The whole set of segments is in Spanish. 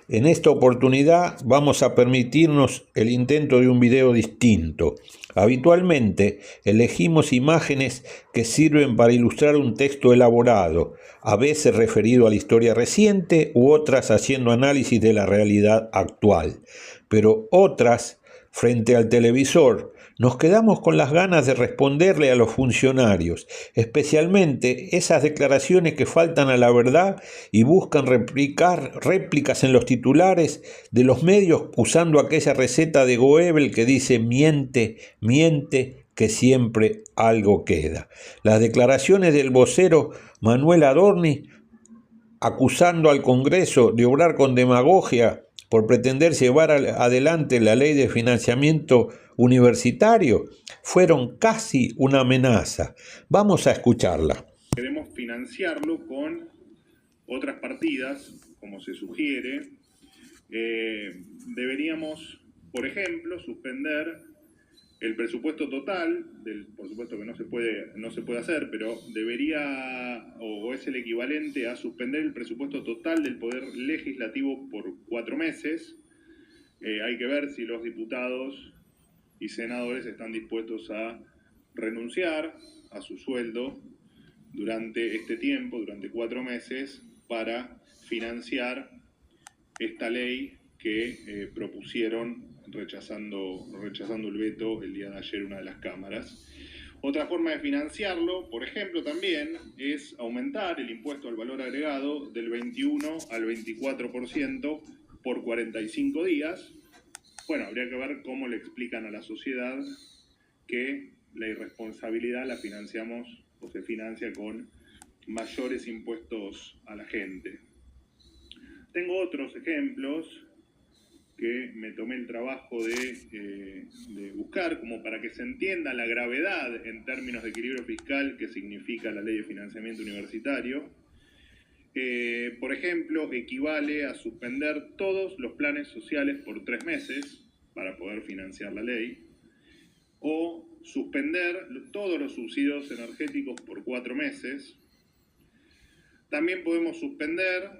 En esta oportunidad vamos a permitirnos el intento de un video distinto. Habitualmente elegimos imágenes que sirven para ilustrar un texto elaborado, a veces referido a la historia reciente u otras haciendo análisis de la realidad actual. Pero otras, frente al televisor, nos quedamos con las ganas de responderle a los funcionarios, especialmente esas declaraciones que faltan a la verdad y buscan replicar réplicas en los titulares de los medios usando aquella receta de Goebel que dice miente, miente, que siempre algo queda. Las declaraciones del vocero Manuel Adorni acusando al Congreso de obrar con demagogia por pretender llevar adelante la ley de financiamiento universitario, fueron casi una amenaza. Vamos a escucharla. Queremos financiarlo con otras partidas, como se sugiere. Deberíamos, por ejemplo, suspender el presupuesto total, por supuesto que no se puede hacer, pero debería, o es el equivalente a suspender el presupuesto total del Poder Legislativo por 4 meses. Hay que ver si los diputados y senadores están dispuestos a renunciar a su sueldo durante este tiempo, durante 4 meses, para financiar esta ley que propusieron rechazando el veto el día de ayer una de las cámaras. Otra forma de financiarlo, por ejemplo, también es aumentar el impuesto al valor agregado del 21 al 24% por 45 días. Bueno, habría que ver cómo le explican a la sociedad que la irresponsabilidad la financiamos o se financia con mayores impuestos a la gente. Tengo otros ejemplos que me tomé el trabajo de buscar, como para que se entienda la gravedad en términos de equilibrio fiscal que significa la ley de financiamiento universitario. Por ejemplo, equivale a suspender todos los planes sociales por 3 meses para poder financiar la ley, o suspender todos los subsidios energéticos por 4 meses. También podemos suspender,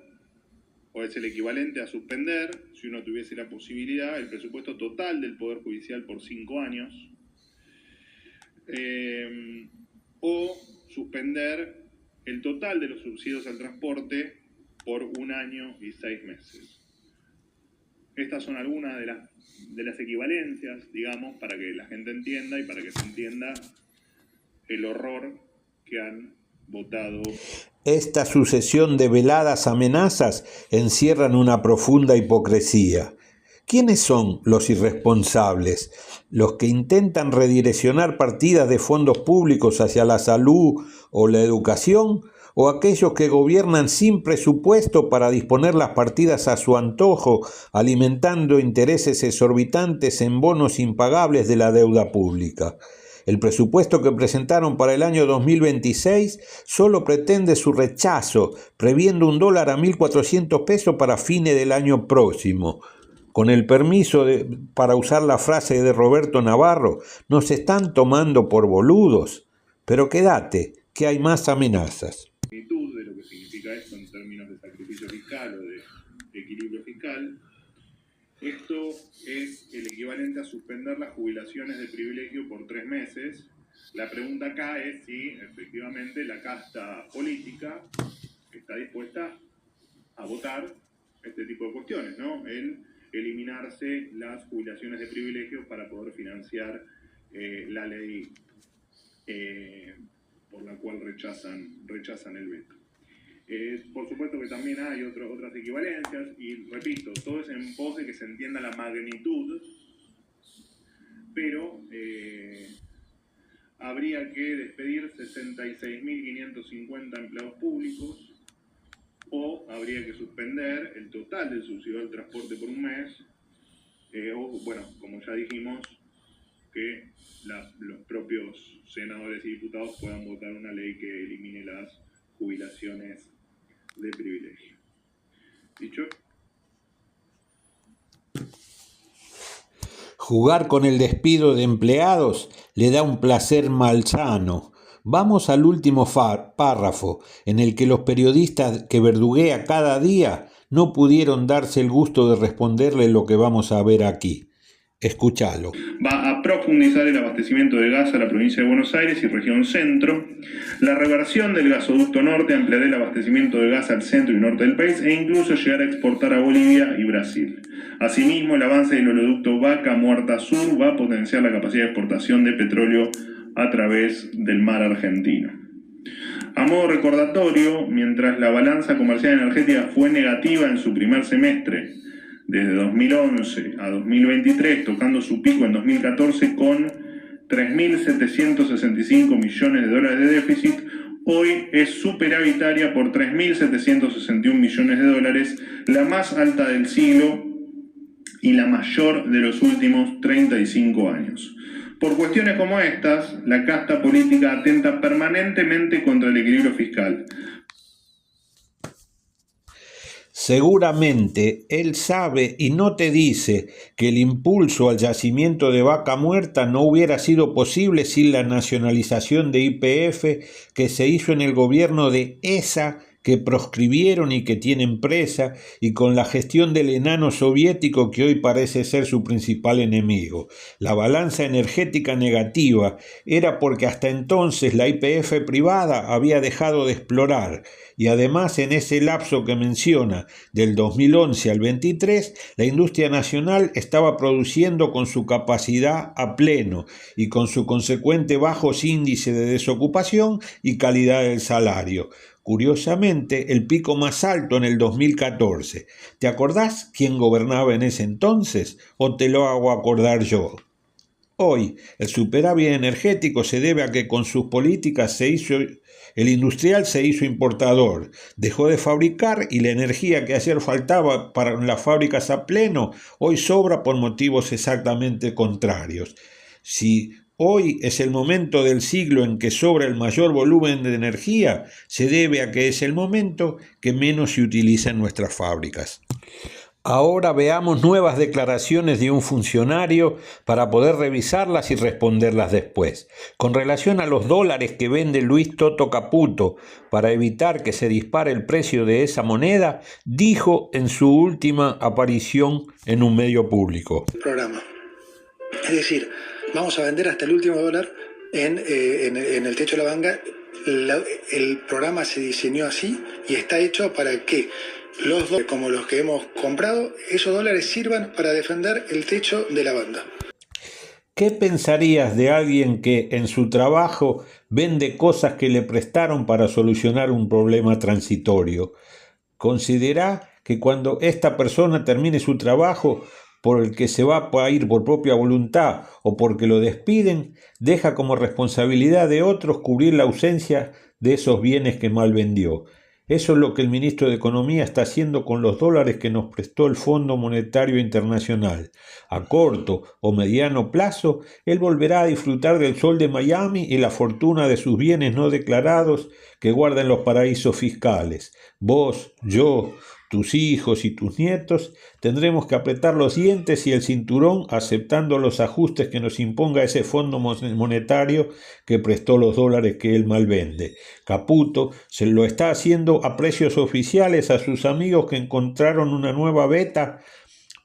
o es el equivalente a suspender, si uno tuviese la posibilidad, el presupuesto total del Poder Judicial por 5 años, o suspender el total de los subsidios al transporte por 1 año y 6 meses. Estas son algunas de las equivalencias, digamos, para que la gente entienda y para que se entienda el horror que han votado. Esta sucesión de veladas amenazas encierran una profunda hipocresía. ¿Quiénes son los irresponsables? ¿Los que intentan redireccionar partidas de fondos públicos hacia la salud o la educación? ¿O aquellos que gobiernan sin presupuesto para disponer las partidas a su antojo, alimentando intereses exorbitantes en bonos impagables de la deuda pública? El presupuesto que presentaron para el año 2026 solo pretende su rechazo, previendo un dólar a 1.400 pesos para fines del año próximo. Con el permiso para usar la frase de Roberto Navarro, nos están tomando por boludos. Pero quédate, que hay más amenazas. De lo que significa esto en términos de sacrificio fiscal o de equilibrio fiscal. Esto es el equivalente a suspender las jubilaciones de privilegio por 3 meses. La pregunta acá es si efectivamente la casta política está dispuesta a votar este tipo de cuestiones, ¿no? El eliminarse las jubilaciones de privilegio para poder financiar la ley por la cual rechazan el veto. Por supuesto que también hay otras equivalencias y repito, todo es en pos de que se entienda la magnitud, pero habría que despedir 66.550 empleados públicos, o habría que suspender el total del subsidio del transporte por 1 mes, o bueno, como ya dijimos, que los propios senadores y diputados puedan votar una ley que elimine las jubilaciones de privilegio. ¿Dicho? Jugar con el despido de empleados le da un placer malsano. Vamos al último párrafo, en el que los periodistas que verduguea cada día no pudieron darse el gusto de responderle lo que vamos a ver aquí. Escúchalo. Va a profundizar el abastecimiento de gas a la provincia de Buenos Aires y región centro. La reversión del gasoducto norte ampliará el abastecimiento de gas al centro y norte del país e incluso llegar a exportar a Bolivia y Brasil. Asimismo, el avance del oleoducto Vaca Muerta Sur va a potenciar la capacidad de exportación de petróleo a través del mar argentino. A modo recordatorio, mientras la balanza comercial energética fue negativa en su primer semestre, desde 2011 a 2023, tocando su pico en 2014 con 3.765 millones de dólares de déficit, hoy es superavitaria por 3.761 millones de dólares, la más alta del siglo y la mayor de los últimos 35 años. Por cuestiones como estas, la casta política atenta permanentemente contra el equilibrio fiscal. Seguramente él sabe y no te dice que el impulso al yacimiento de Vaca Muerta no hubiera sido posible sin la nacionalización de YPF que se hizo en el gobierno de esa que proscribieron y que tienen presa, y con la gestión del enano soviético que hoy parece ser su principal enemigo. La balanza energética negativa era porque hasta entonces la YPF privada había dejado de explorar, y además en ese lapso que menciona, del 2011 al 23, la industria nacional estaba produciendo con su capacidad a pleno y con su consecuente bajos índice de desocupación y calidad del salario. Curiosamente, el pico más alto en el 2014. ¿Te acordás quién gobernaba en ese entonces? ¿O te lo hago acordar yo? Hoy, el superávit energético se debe a que con sus políticas el industrial se hizo importador, dejó de fabricar y la energía que ayer faltaba para las fábricas a pleno, hoy sobra por motivos exactamente contrarios. Si hoy es el momento del siglo en que sobra el mayor volumen de energía, se debe a que es el momento que menos se utiliza en nuestras fábricas. Ahora veamos nuevas declaraciones de un funcionario para poder revisarlas y responderlas después. Con relación a los dólares que vende Luis Toto Caputo para evitar que se dispare el precio de esa moneda, dijo en su última aparición en un medio público. Programa. Es decir, vamos a vender hasta el último dólar en el techo de la banca. El programa se diseñó así y está hecho para que los dólares, como los que hemos comprado, esos dólares sirvan para defender el techo de la banda. ¿Qué pensarías de alguien que en su trabajo vende cosas que le prestaron para solucionar un problema transitorio? Considera que cuando esta persona termine su trabajo por el que se va a ir por propia voluntad o porque lo despiden, deja como responsabilidad de otros cubrir la ausencia de esos bienes que mal vendió. Eso es lo que el ministro de Economía está haciendo con los dólares que nos prestó el Fondo Monetario Internacional. A corto o mediano plazo, él volverá a disfrutar del sol de Miami y la fortuna de sus bienes no declarados que guarda en los paraísos fiscales. Vos, yo, tus hijos y tus nietos tendremos que apretar los dientes y el cinturón aceptando los ajustes que nos imponga ese fondo monetario que prestó los dólares que él malvende. Caputo se lo está haciendo a precios oficiales a sus amigos que encontraron una nueva beta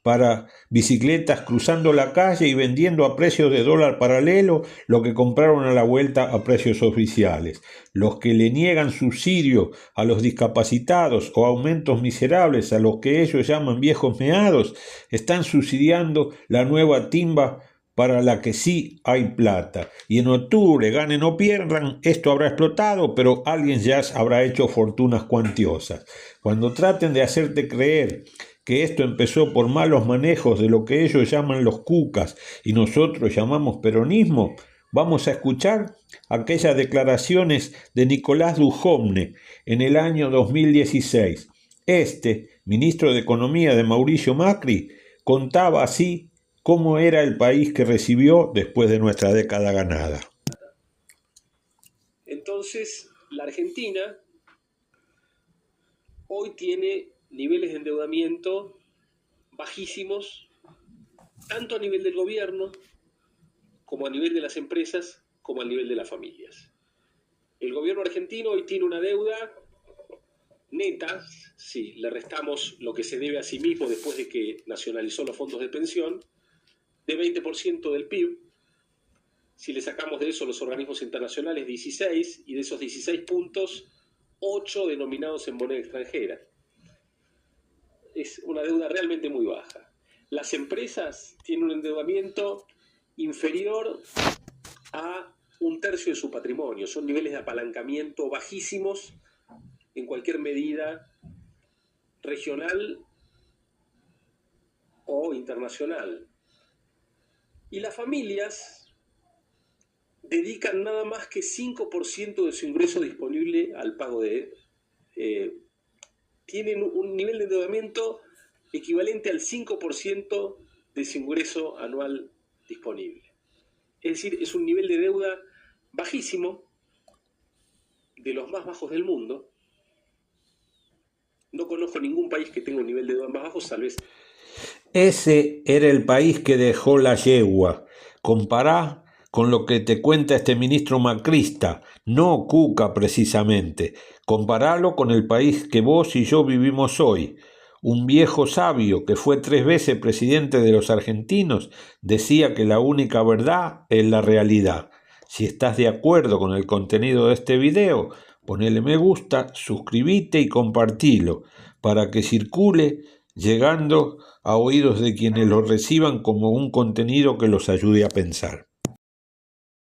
para bicicletas cruzando la calle y vendiendo a precios de dólar paralelo lo que compraron a la vuelta a precios oficiales. Los que le niegan subsidio a los discapacitados o aumentos miserables a los que ellos llaman viejos meados, están subsidiando la nueva timba para la que sí hay plata. Y en octubre, ganen o pierdan, esto habrá explotado, pero alguien ya habrá hecho fortunas cuantiosas. Cuando traten de hacerte creer que esto empezó por malos manejos de lo que ellos llaman los cucas y nosotros llamamos peronismo, vamos a escuchar aquellas declaraciones de Nicolás Dujovne en el año 2016. Ministro de Economía de Mauricio Macri, contaba así cómo era el país que recibió después de nuestra década ganada. Entonces, la Argentina hoy tiene niveles de endeudamiento bajísimos, tanto a nivel del gobierno, como a nivel de las empresas, como a nivel de las familias. El gobierno argentino hoy tiene una deuda neta, si le restamos lo que se debe a sí mismo después de que nacionalizó los fondos de pensión, de 20% del PIB. Si le sacamos de eso los organismos internacionales, 16, y de esos 16 puntos, 8 denominados en moneda extranjera. Es una deuda realmente muy baja. Las empresas tienen un endeudamiento inferior a 1/3 de su patrimonio. Son niveles de apalancamiento bajísimos en cualquier medida regional o internacional. Y las familias dedican nada más que 5% de su ingreso disponible al pago de... tienen un nivel de endeudamiento equivalente al 5% de su ingreso anual disponible. Es decir, es un nivel de deuda bajísimo, de los más bajos del mundo. No conozco ningún país que tenga un nivel de deuda más bajo, tal vez. Ese era el país que dejó la yegua. Compará con lo que te cuenta este ministro macrista, no Cuca precisamente. Comparalo con el país que vos y yo vivimos hoy. Un viejo sabio que fue 3 veces presidente de los argentinos decía que la única verdad es la realidad. Si estás de acuerdo con el contenido de este video, ponele me gusta, suscríbete y compartilo para que circule llegando a oídos de quienes lo reciban como un contenido que los ayude a pensar.